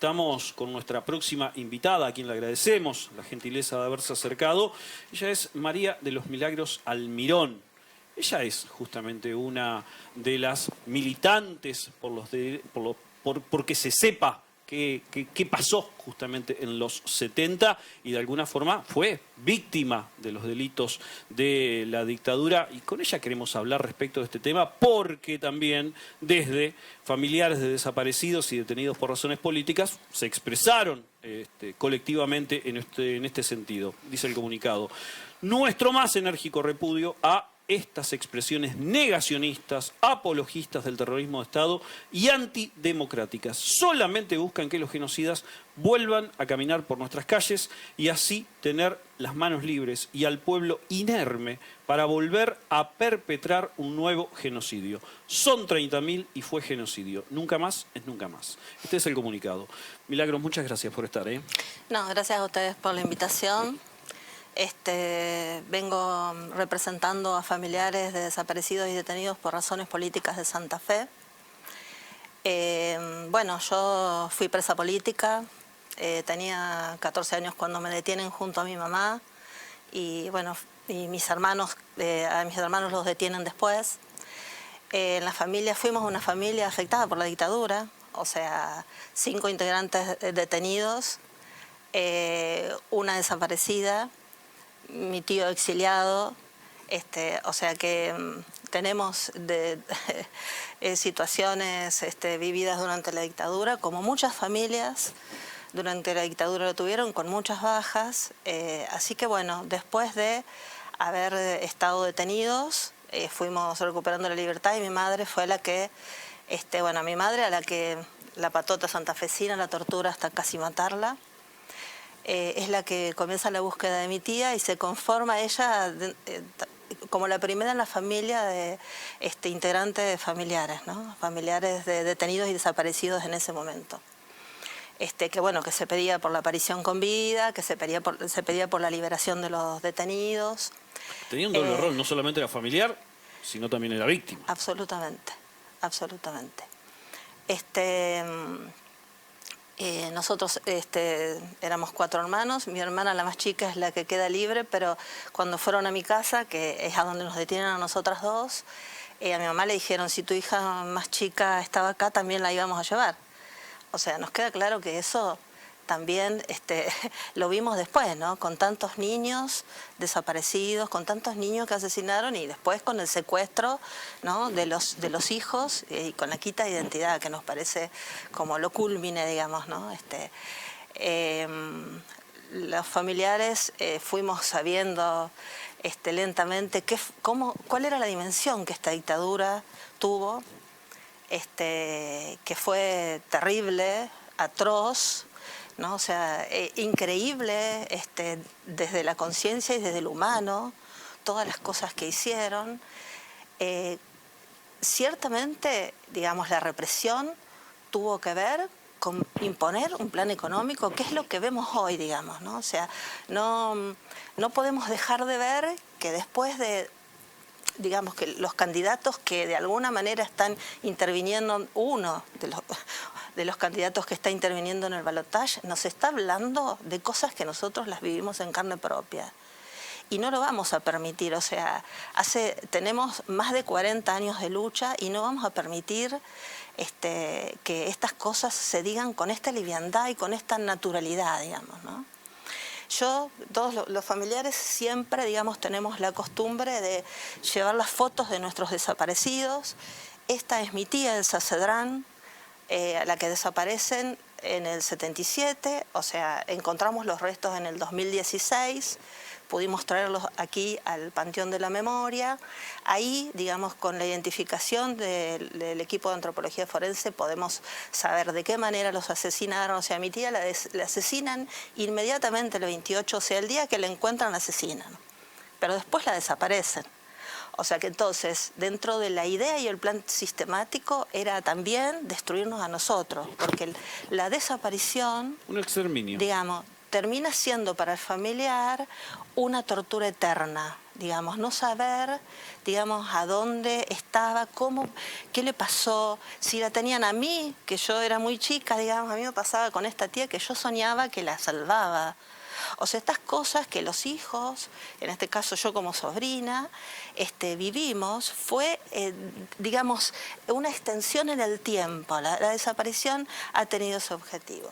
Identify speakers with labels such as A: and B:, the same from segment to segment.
A: Estamos con nuestra próxima invitada, a quien le agradecemos la gentileza de haberse acercado. Ella es María de los Milagros Almirón. Ella es justamente una de las militantes porque se sepa qué pasó justamente en los 70 y de alguna forma fue víctima de los delitos de la dictadura. Y con ella queremos hablar respecto de este tema porque también desde familiares de desaparecidos y detenidos por razones políticas se expresaron colectivamente en este sentido. Dice el comunicado: nuestro más enérgico repudio a estas expresiones negacionistas, apologistas del terrorismo de Estado y antidemocráticas. Solamente buscan que los genocidas vuelvan a caminar por nuestras calles y así tener las manos libres y al pueblo inerme para volver a perpetrar un nuevo genocidio. Son 30.000 y fue genocidio. Nunca más es nunca más. Este es el comunicado. Milagros, muchas gracias por estar.
B: No, gracias a ustedes por la invitación. Vengo representando a familiares de desaparecidos y detenidos por razones políticas de Santa Fe. Bueno, yo fui presa política, tenía 14 años cuando me detienen junto a mi mamá y bueno, y a mis hermanos los detienen después. En la familia fuimos una familia afectada por la dictadura, o sea, 5 integrantes detenidos, una desaparecida, mi tío exiliado, o sea que tenemos situaciones vividas durante la dictadura, como muchas familias durante la dictadura lo tuvieron, con muchas bajas. Así que bueno, después de haber estado detenidos, fuimos recuperando la libertad y mi madre fue la que, a mi madre a la que la patota santafesina la tortura hasta casi matarla. Es la que comienza la búsqueda de mi tía y se conforma ella como la primera en la familia de integrantes familiares, ¿no? Familiares de detenidos y desaparecidos en ese momento. Que se pedía por la aparición con vida, que se pedía por la liberación de los detenidos.
A: Tenía un doble rol, no solamente era familiar, sino también era víctima.
B: Absolutamente, absolutamente. Nosotros éramos 4 hermanos, mi hermana la más chica es la que queda libre, pero cuando fueron a mi casa, que es a donde nos detienen a nosotras dos, a mi mamá le dijeron, si tu hija más chica estaba acá, también la íbamos a llevar. O sea, nos queda claro que eso también lo vimos después, ¿no? Con tantos niños desaparecidos, con tantos niños que asesinaron y después con el secuestro, ¿no? de los hijos y con la quita de identidad, que nos parece como lo culmine, digamos, ¿no? Los familiares fuimos sabiendo lentamente cuál era la dimensión que esta dictadura tuvo, que fue terrible, atroz, ¿no? O sea, increíble desde la conciencia y desde el humano, todas las cosas que hicieron. Ciertamente, digamos, la represión tuvo que ver con imponer un plan económico, que es lo que vemos hoy, digamos, ¿no? O sea, no podemos dejar de ver que después de, digamos, que los candidatos que de alguna manera están interviniendo, uno de los candidatos que está interviniendo en el balotaje, nos está hablando de cosas que nosotros las vivimos en carne propia. Y no lo vamos a permitir, o sea, tenemos más de 40 años de lucha y no vamos a permitir que estas cosas se digan con esta liviandad y con esta naturalidad, digamos, ¿no? Todos los familiares siempre, digamos, tenemos la costumbre de llevar las fotos de nuestros desaparecidos. Esta es mi tía, Elsa Cedrán, a la que desaparecen en el 77, o sea, encontramos los restos en el 2016, pudimos traerlos aquí al Panteón de la Memoria. Ahí, digamos, con la identificación del equipo de antropología forense podemos saber de qué manera los asesinaron. O sea, a mi tía la asesinan inmediatamente el 28, o sea, el día que la encuentran la asesinan, pero después la desaparecen. O sea que entonces, dentro de la idea y el plan sistemático, era también destruirnos a nosotros, porque la desaparición,
A: un exterminio,
B: digamos, termina siendo para el familiar una tortura eterna, digamos, no saber, digamos, a dónde estaba, cómo, qué le pasó, si la tenían a mí, que yo era muy chica, digamos, a mí me pasaba con esta tía que yo soñaba que la salvaba. O sea, estas cosas que los hijos, en este caso yo como sobrina, vivimos, fue, digamos, una extensión en el tiempo. La desaparición ha tenido ese objetivo.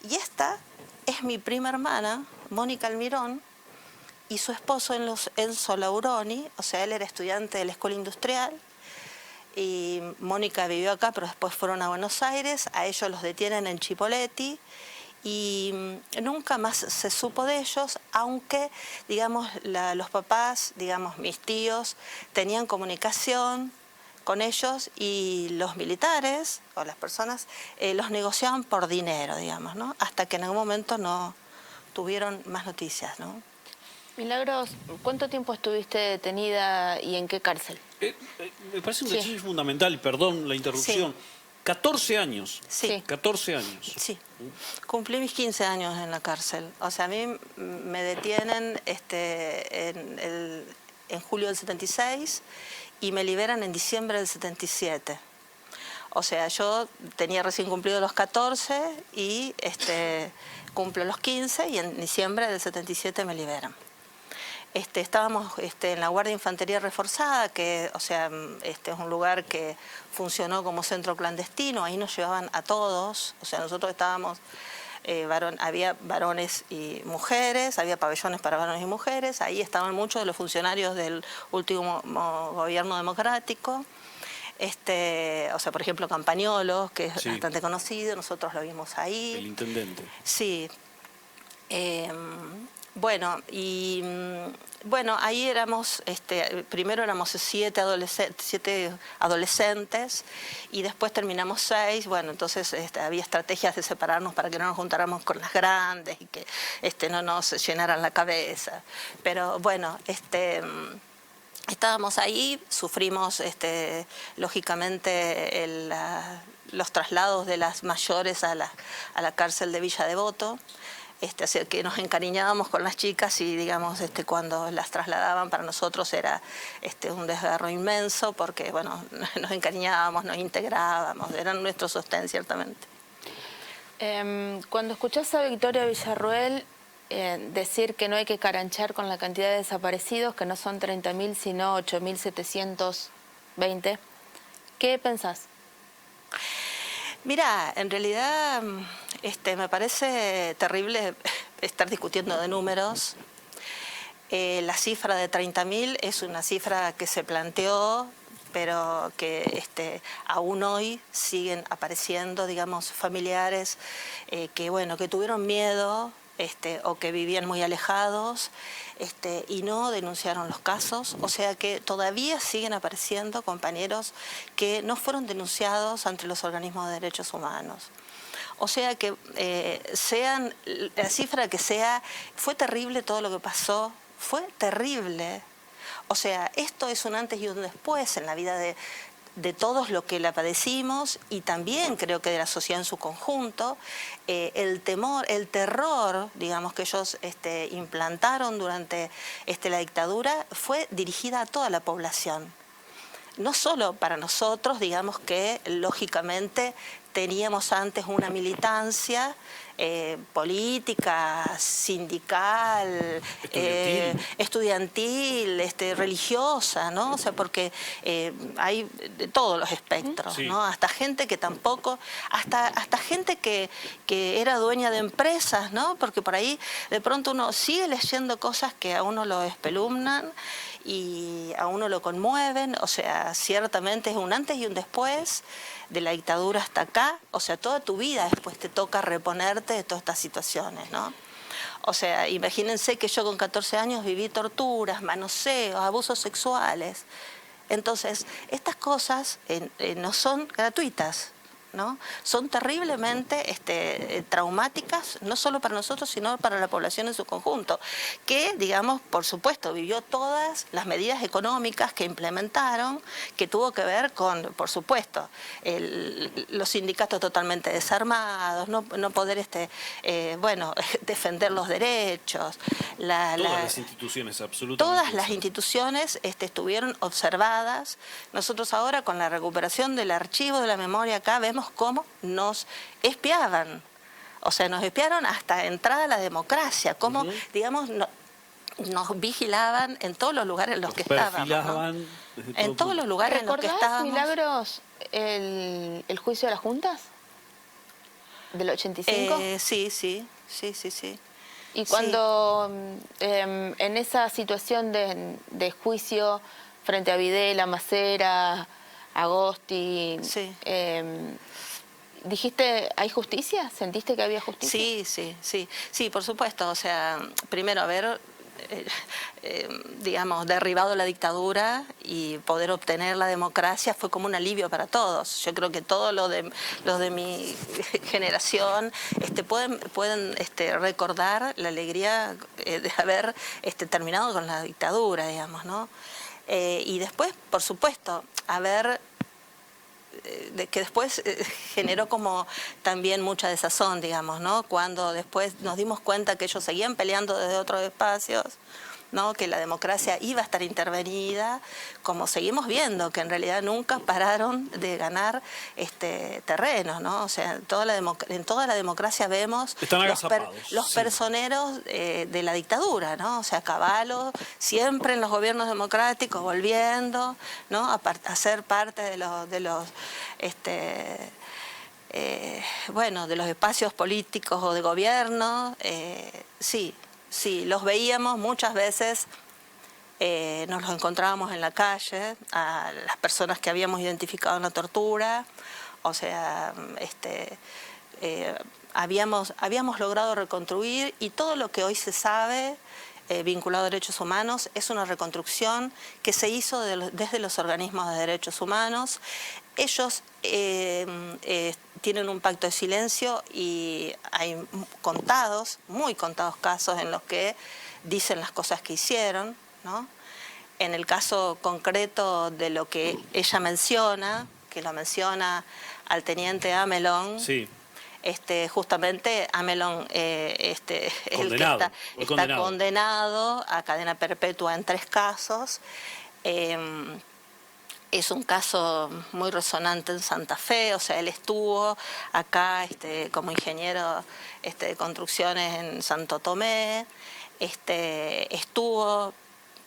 B: Y esta es mi prima hermana, Mónica Almirón, y su esposo Enzo Lauroni, o sea, él era estudiante de la Escuela Industrial, y Mónica vivió acá, pero después fueron a Buenos Aires, a ellos los detienen en Chipoleti, y nunca más se supo de ellos, aunque, digamos, los papás, digamos, mis tíos, tenían comunicación con ellos y los militares, o las personas, los negociaban por dinero, digamos, ¿no? Hasta que en algún momento no tuvieron más noticias, ¿no?
C: Milagros, ¿cuánto tiempo estuviste detenida y en qué cárcel?
A: Me parece un detalle fundamental, perdón la interrupción.
B: Sí.
A: 14 años.
B: Sí.
A: 14 años.
B: Sí. Cumplí mis 15 años en la cárcel. O sea, a mí me detienen en julio del 76 y me liberan en diciembre del 77. O sea, yo tenía recién cumplido los 14 y cumplo los 15 y en diciembre del 77 me liberan. Estábamos en la Guardia de Infantería Reforzada, que, o sea, es un lugar que funcionó como centro clandestino, ahí nos llevaban a todos, o sea, nosotros estábamos, había varones y mujeres, había pabellones para varones y mujeres, ahí estaban muchos de los funcionarios del último gobierno democrático, o sea, por ejemplo, Campañolo, que es bastante conocido, nosotros lo vimos ahí.
A: El intendente.
B: Sí. Bueno, ahí éramos, primero éramos 7 adolescentes y después terminamos 6. Bueno, entonces había estrategias de separarnos para que no nos juntáramos con las grandes y que no nos llenaran la cabeza. Pero bueno, estábamos ahí, sufrimos lógicamente los traslados de las mayores a la cárcel de Villa Devoto. Así que nos encariñábamos con las chicas y, digamos, cuando las trasladaban para nosotros era un desgarro inmenso porque, bueno, nos encariñábamos, nos integrábamos, eran nuestro sostén, ciertamente.
C: Cuando escuchás a Victoria Villarruel decir que no hay que caranchar con la cantidad de desaparecidos, que no son 30.000 sino 8.720, ¿qué pensás?
B: Mira, en realidad me parece terrible estar discutiendo de números. La cifra de 30.000 es una cifra que se planteó, pero que aún hoy siguen apareciendo, digamos, familiares que, bueno, que tuvieron miedo o que vivían muy alejados y no denunciaron los casos, o sea que todavía siguen apareciendo compañeros que no fueron denunciados ante los organismos de derechos humanos. O sea que sean la cifra que sea, fue terrible todo lo que pasó, fue terrible. O sea, esto es un antes y un después en la vida de todos los que la padecimos y también creo que de la sociedad en su conjunto. El temor, el terror, digamos, que ellos implantaron durante la dictadura fue dirigida a toda la población. No solo para nosotros, digamos que lógicamente teníamos antes una militancia política, sindical, estudiantil, religiosa, ¿no? O sea, porque hay de todos los espectros, ¿no? Hasta gente que tampoco, hasta gente que era dueña de empresas, ¿no? Porque por ahí de pronto uno sigue leyendo cosas que a uno lo espelumnan y a uno lo conmueven, o sea, ciertamente es un antes y un después de la dictadura hasta acá, o sea, toda tu vida después te toca reponerte de todas estas situaciones, ¿no? O sea, imagínense que yo con 14 años viví torturas, manoseos, abusos sexuales. Entonces, estas cosas no son gratuitas, ¿no? Son terriblemente traumáticas, no solo para nosotros, sino para la población en su conjunto, que, digamos, por supuesto, vivió todas las medidas económicas que implementaron, que tuvo que ver con, por supuesto, los sindicatos totalmente desarmados, no poder, bueno, defender los derechos.
A: Todas las instituciones, absolutamente.
B: Todas las instituciones estuvieron observadas. Nosotros ahora, con la recuperación del archivo de la memoria acá, vemos cómo nos espiaban. O sea, nos espiaron hasta entrada a la democracia, cómo, digamos, nos vigilaban en todos los lugares en los que estábamos, ¿no? En todos los lugares en los que estábamos.
C: ¿Milagros, el juicio de las juntas? ¿Del 85?
B: Sí.
C: Y cuando en esa situación de juicio frente a Videla, Macera, Agosti,
B: sí.
C: ¿Dijiste, hay justicia? ¿Sentiste que había justicia?
B: Sí, por supuesto. O sea, primero haber, digamos, derribado la dictadura y poder obtener la democracia fue como un alivio para todos. Yo creo que todos los de mi generación pueden recordar la alegría de haber terminado con la dictadura, digamos, ¿no? Y después, por supuesto, que después generó como también mucha desazón, digamos, ¿no? Cuando después nos dimos cuenta que ellos seguían peleando desde otros espacios, ¿no? Que la democracia iba a estar intervenida, como seguimos viendo, que en realidad nunca pararon de ganar terrenos, ¿no? O sea, en toda la democracia vemos los personeros de la dictadura, ¿no? O sea, Cavallo, siempre en los gobiernos democráticos, volviendo, ¿no? A ser parte de los bueno, de los espacios políticos o de gobierno, Sí, los veíamos muchas veces, nos los encontrábamos en la calle, a las personas que habíamos identificado en la tortura, o sea, habíamos logrado reconstruir, y todo lo que hoy se sabe vinculado a derechos humanos es una reconstrucción que se hizo desde los organismos de derechos humanos. Ellos tienen un pacto de silencio y hay muy contados casos en los que dicen las cosas que hicieron, ¿no? En el caso concreto de lo que ella menciona, que lo menciona al teniente Amelón,
A: sí.
B: Justamente Amelón el que está condenado a cadena perpetua en 3 casos. Es un caso muy resonante en Santa Fe, o sea, él estuvo acá como ingeniero de construcciones en Santo Tomé,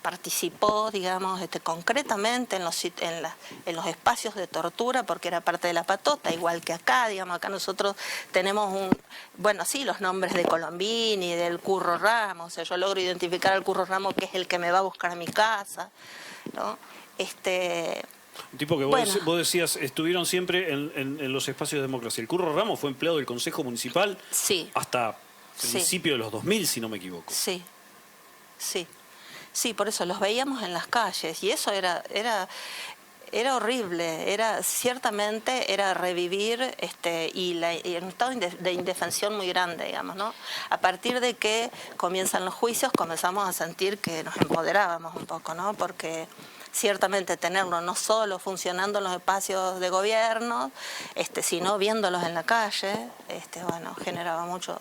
B: participó, digamos, concretamente en los espacios de tortura, porque era parte de la patota, igual que acá, digamos, acá nosotros tenemos los nombres de Colombini, del Curro Ramos, o sea, yo logro identificar al Curro Ramos, que es el que me va a buscar a mi casa, ¿no?
A: Un tipo que vos decías, estuvieron siempre en los espacios de democracia. El Curro Ramos fue empleado del Consejo Municipal hasta principios de los 2000, si no me equivoco.
B: Sí, por eso los veíamos en las calles, y eso era horrible, ciertamente era revivir y en un estado de indefensión muy grande, digamos, ¿no? A partir de que comienzan los juicios comenzamos a sentir que nos empoderábamos un poco, ¿no? Porque ciertamente tenerlo no solo funcionando en los espacios de gobierno, sino viéndolos en la calle, bueno, generaba mucho,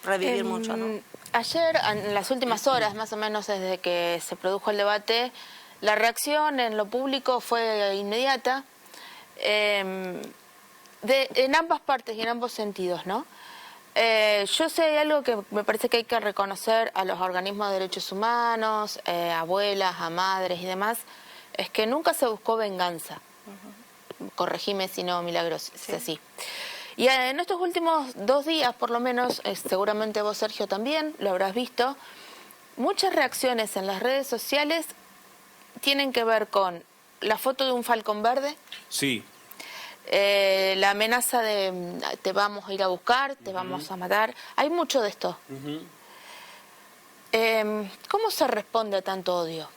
B: revivir mucho, ¿no?
C: Ayer, en las últimas horas, más o menos desde que se produjo el debate, la reacción en lo público fue inmediata, en ambas partes y en ambos sentidos, ¿no? Yo sé algo que me parece que hay que reconocer a los organismos de derechos humanos, a abuelas, a madres y demás, es que nunca se buscó venganza. Corregime si no, Milagros, es así. Y en estos últimos 2 días, por lo menos, seguramente vos, Sergio, también lo habrás visto, muchas reacciones en las redes sociales tienen que ver con la foto de un falcón verde.
A: Sí.
C: La amenaza de te vamos a ir a buscar, te vamos a matar. Hay mucho de esto. ¿Cómo se responde a tanto odio?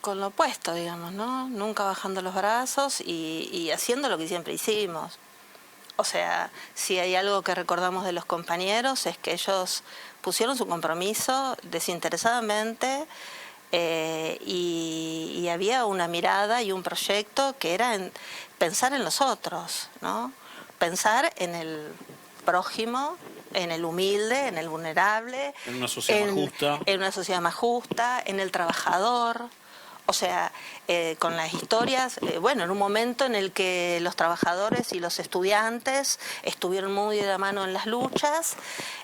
B: Con lo opuesto, digamos, ¿no? Nunca bajando los brazos y haciendo lo que siempre hicimos. O sea, si hay algo que recordamos de los compañeros es que ellos pusieron su compromiso desinteresadamente y había una mirada y un proyecto que era pensar en los otros, ¿no? Pensar en el prójimo, en el humilde, en el vulnerable,
A: En una sociedad más justa.
B: En una sociedad más justa, en el trabajador. O sea, con las historias, bueno, en un momento en el que los trabajadores y los estudiantes estuvieron muy de la mano en las luchas,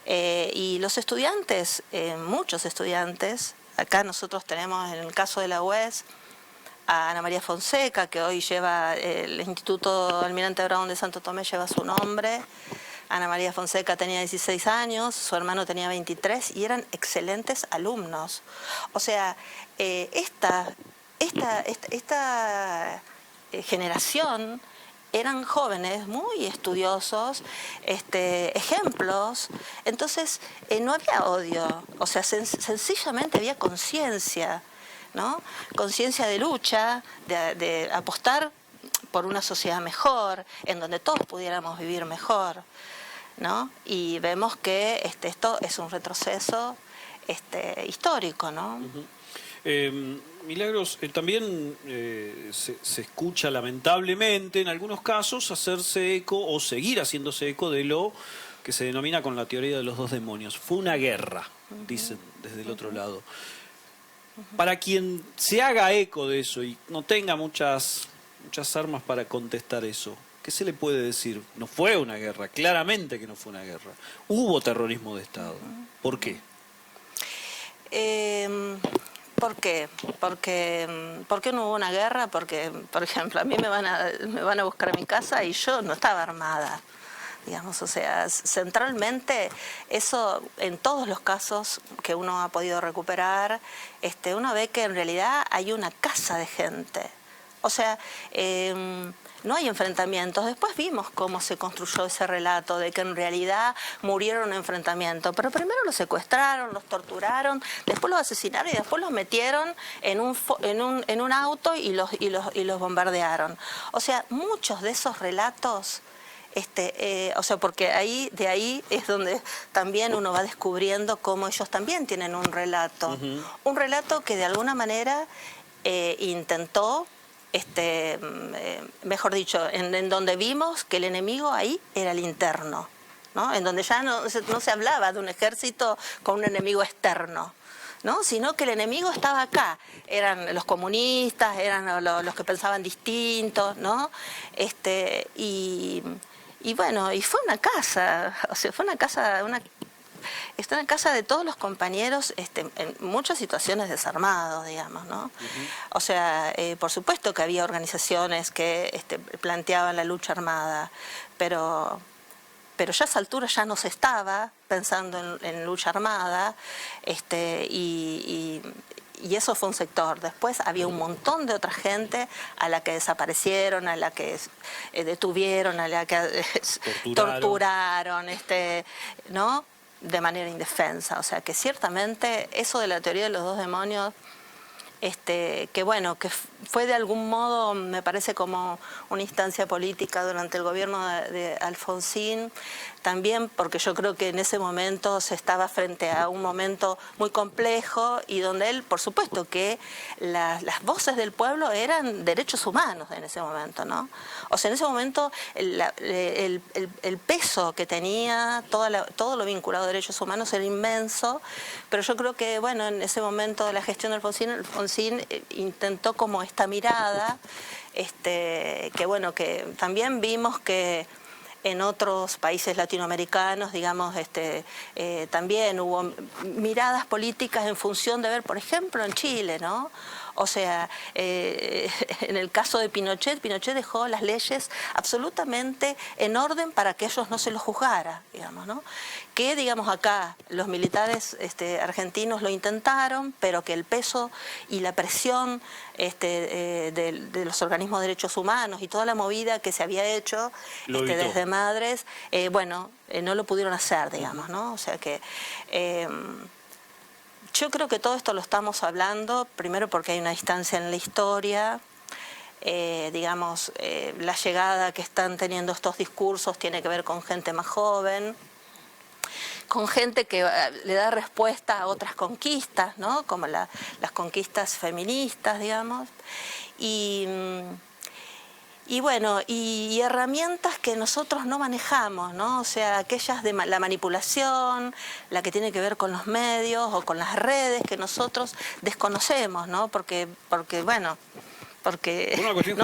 B: y los estudiantes, muchos estudiantes, acá nosotros tenemos en el caso de la UES a Ana María Fonseca, que hoy lleva el Instituto Almirante Brown de Santo Tomé, lleva su nombre. Ana María Fonseca tenía 16 años, su hermano tenía 23 y eran excelentes alumnos. O sea, esta generación eran jóvenes muy estudiosos, ejemplos. Entonces, no había odio, o sea, sencillamente había conciencia, ¿no? Conciencia de lucha, de apostar por una sociedad mejor, en donde todos pudiéramos vivir mejor, ¿no? Y vemos que esto es un retroceso histórico, ¿no?
A: Milagros, también se escucha lamentablemente en algunos casos hacerse eco o seguir haciéndose eco de lo que se denomina con la teoría de los dos demonios. Fue una guerra, dicen desde el otro lado. Para quien se haga eco de eso y no tenga muchas armas para contestar eso, ¿qué se le puede decir? No fue una guerra, claramente que no fue una guerra. Hubo terrorismo de Estado. ¿Por qué?
B: ¿Por qué? ¿Por qué no hubo una guerra? Porque, por ejemplo, a mí me van a buscar a mi casa y yo no estaba armada, digamos. O sea, centralmente eso, en todos los casos que uno ha podido recuperar, uno ve que en realidad hay una casa de gente. O sea, no hay enfrentamientos. Después vimos cómo se construyó ese relato de que en realidad murieron en enfrentamiento. Pero primero los secuestraron, los torturaron, después los asesinaron y después los metieron en un auto y los bombardearon. O sea, muchos de esos relatos, o sea, porque de ahí es donde también uno va descubriendo cómo ellos también tienen un relato. Un relato que de alguna manera intentó, mejor dicho, en donde vimos que el enemigo ahí era el interno, ¿no? En donde ya no se hablaba de un ejército con un enemigo externo, ¿no? Sino que el enemigo estaba acá. Eran los comunistas, eran los que pensaban distintos, ¿no? Y bueno, y fue una casa, o sea, fue una casa, está en la casa de todos los compañeros, en muchas situaciones desarmados, digamos, ¿no? O sea, por supuesto que había organizaciones que planteaban la lucha armada, pero ya a esa altura ya no se estaba pensando en lucha armada, y eso fue un sector. Después había un montón de otra gente a la que desaparecieron, a la que detuvieron, a la que torturaron, ¿no? De manera indefensa. O sea, que ciertamente eso de la teoría de los dos demonios, que bueno, que fue de algún modo, me parece, como una instancia política durante el gobierno de Alfonsín, también porque yo creo que en ese momento se estaba frente a un momento muy complejo y donde él, por supuesto que las voces del pueblo eran derechos humanos en ese momento, ¿no? O sea, en ese momento el peso que tenía todo lo vinculado a derechos humanos era inmenso, pero yo creo que, bueno, en ese momento de la gestión de Alfonsín intentó como esta mirada, que bueno, que también vimos que en otros países latinoamericanos, digamos, también hubo miradas políticas en función de ver, por ejemplo, en Chile, ¿no? O sea, en el caso de Pinochet dejó las leyes absolutamente en orden para que ellos no se los juzgara, digamos, ¿no? Que, digamos, acá los militares argentinos lo intentaron, pero que el peso y la presión de los organismos de derechos humanos y toda la movida que se había hecho desde Madres, bueno, no lo pudieron hacer, digamos, ¿no? O sea que Yo creo que todo esto lo estamos hablando, primero porque hay una distancia en la historia, digamos, la llegada que están teniendo estos discursos tiene que ver con gente más joven, con gente que le da respuesta a otras conquistas, ¿no? Como las conquistas feministas, digamos, y bueno, y herramientas que nosotros no manejamos, ¿no? O sea, aquellas de la manipulación, la que tiene que ver con los medios o con las redes que nosotros desconocemos, ¿no? Porque bueno, porque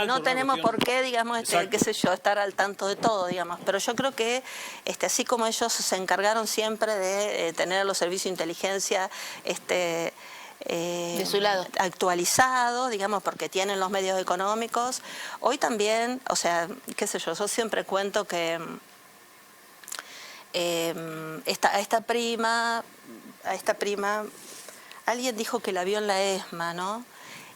B: no tenemos por qué, digamos, qué sé yo, estar al tanto de todo, digamos. Pero yo creo que así como ellos se encargaron siempre de tener los servicios de inteligencia
C: de su lado,
B: actualizados, digamos, porque tienen los medios económicos. Hoy también, o sea, qué sé yo siempre cuento que a esta prima, alguien dijo que la vio en la ESMA, ¿no?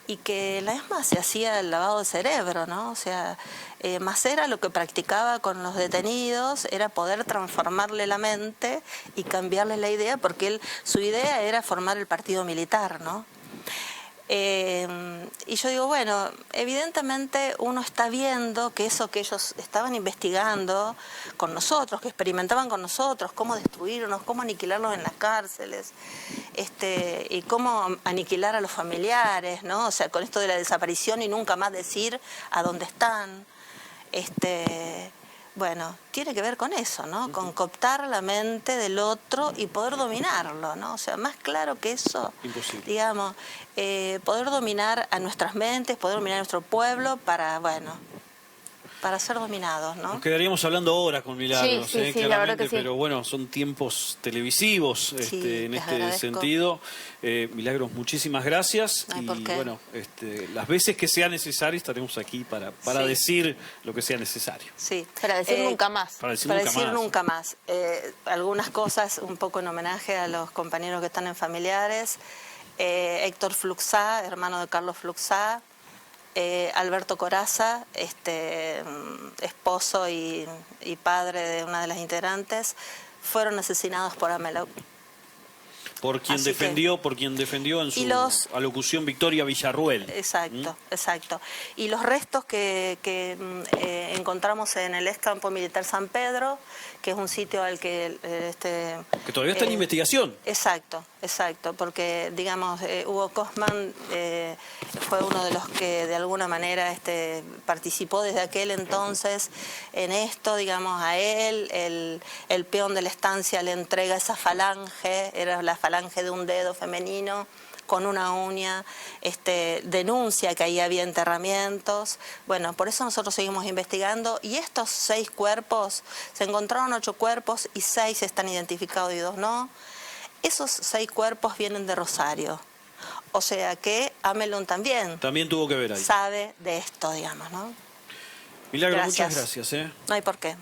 B: Y que la ESMA se hacía el lavado de cerebro, ¿no? O sea, Macera lo que practicaba con los detenidos era poder transformarle la mente y cambiarle la idea, porque su idea era formar el partido militar, ¿no? Y yo digo, bueno, evidentemente uno está viendo que eso que ellos estaban investigando con nosotros, que experimentaban con nosotros, cómo destruirnos, cómo aniquilarlos en las cárceles, y cómo aniquilar a los familiares, ¿no? O sea, con esto de la desaparición y nunca más decir a dónde están. Bueno, tiene que ver con eso, ¿no? Con cooptar la mente del otro y poder dominarlo, ¿no? O sea, más claro que eso,
A: imposible.
B: Digamos, poder dominar a nuestras mentes, poder dominar a nuestro pueblo para, bueno, para ser dominados, ¿no?
A: Nos quedaríamos hablando horas con Milagros,
C: sí, la verdad que sí.
A: Pero bueno, son tiempos televisivos en este
B: agradezco.
A: sentido. Milagros, muchísimas gracias.
B: Ay,
A: y
B: ¿por qué?
A: bueno, las veces que sea necesario estaremos aquí para decir lo que sea necesario.
B: Sí.
C: para decir nunca más.
A: Para decir
B: Para
A: nunca
B: decir
A: más.
B: nunca más. Algunas cosas un poco en homenaje a los compañeros que están en Familiares. Héctor Fluxá, hermano de Carlos Fluxá. Alberto Corazza, esposo y padre de una de las integrantes, fueron asesinados por Amelau.
A: Por quien defendió en su alocución Victoria Villarruel.
B: Exacto, exacto. Y los restos que encontramos en el ex campo militar San Pedro, que es un sitio al que...
A: que todavía está en investigación.
B: Exacto, porque, digamos, Hugo Cosman fue uno de los que de alguna manera participó desde aquel entonces en esto, digamos, a él, el peón de la estancia le entrega esa falange, era la falange de un dedo femenino con una uña, denuncia que ahí había enterramientos. Bueno, por eso nosotros seguimos investigando y estos 6 cuerpos, se encontraron 8 cuerpos y 6 están identificados y 2 no. Esos 6 cuerpos vienen de Rosario, o sea que Amelun también
A: tuvo que ver ahí.
B: Sabe de esto, digamos, ¿no?
A: Milagros,
B: Gracias.
A: muchas gracias.
B: No hay por qué.